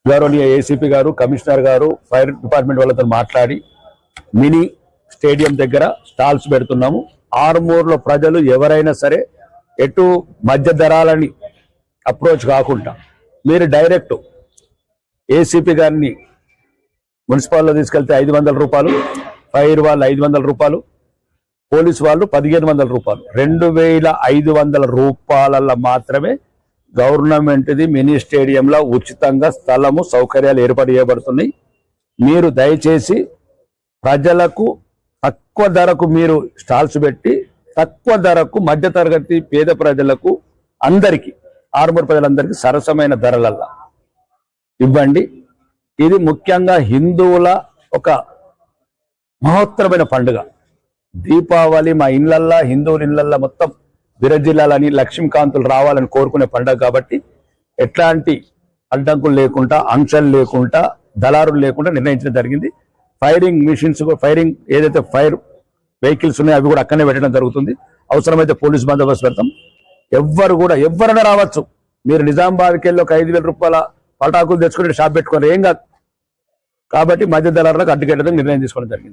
గౌరవనీయ ఏసీపీ గారు, కమిషనర్ గారు, ఫైర్ డిపార్ట్మెంట్ వాళ్ళతో మాట్లాడి మినీ స్టేడియం దగ్గర స్టాల్స్ పెడుతున్నాము. ఆర్మూర్లో ప్రజలు ఎవరైనా సరే ఎటు మధ్య ధరాలని అప్రోచ్ కాకుండా మీరు డైరెక్ట్ ఏసీపీ గారిని మున్సిపాల్లో తీసుకెళ్తే 500 రూపాయలు, ఫైర్ వాళ్ళు 500 రూపాయలు, పోలీసు వాళ్ళు 1500 రూపాయలు, 2500 రూపాయల మాత్రమే గవర్నమెంట్ది మినీ స్టేడియంలో ఉచితంగా స్థలము సౌకర్యాలు ఏర్పాటు చేయబడుతున్నాయి. మీరు దయచేసి ప్రజలకు తక్కువ ధరకు మీరు స్టాల్స్ పెట్టి తక్కువ ధరకు మధ్యతరగతి పేద ప్రజలకు అందరికీ ఆర్మూర్ ప్రజలందరికీ సరసమైన ధరలల్లా ఇవ్వండి. ఇది ముఖ్యంగా హిందువుల ఒక మహోత్తరమైన పండుగ. దీపావళి మా ఇళ్లల్లా, హిందువుల ఇళ్లల్లా మొత్తం విరజిల్లాలని, లక్ష్మీకాంతులు రావాలని కోరుకునే పండుగ కాబట్టి ఎట్లాంటి అడ్డంకులు లేకుండా, ఆంక్షలు లేకుండా, దళారులు లేకుండా నిర్ణయించడం జరిగింది. ఫైరింగ్ మిషన్స్, ఫైరింగ్ ఏదైతే ఫైర్ వెహికల్స్ ఉన్నాయో అవి కూడా అక్కడనే పెట్టడం జరుగుతుంది. అవసరమైతే పోలీస్ బందోబస్తు పెడతాం. ఎవరైనా రావచ్చు. మీరు నిజామాబాద్కి వెళ్ళి ఒక 5000 రూపాయల పటాకులు తెచ్చుకుని షాప్ పెట్టుకోవాలి, ఏం కాదు. కాబట్టి మధ్య దళారులకు అడ్డుకెట్టడం నిర్ణయం తీసుకోవడం జరిగింది.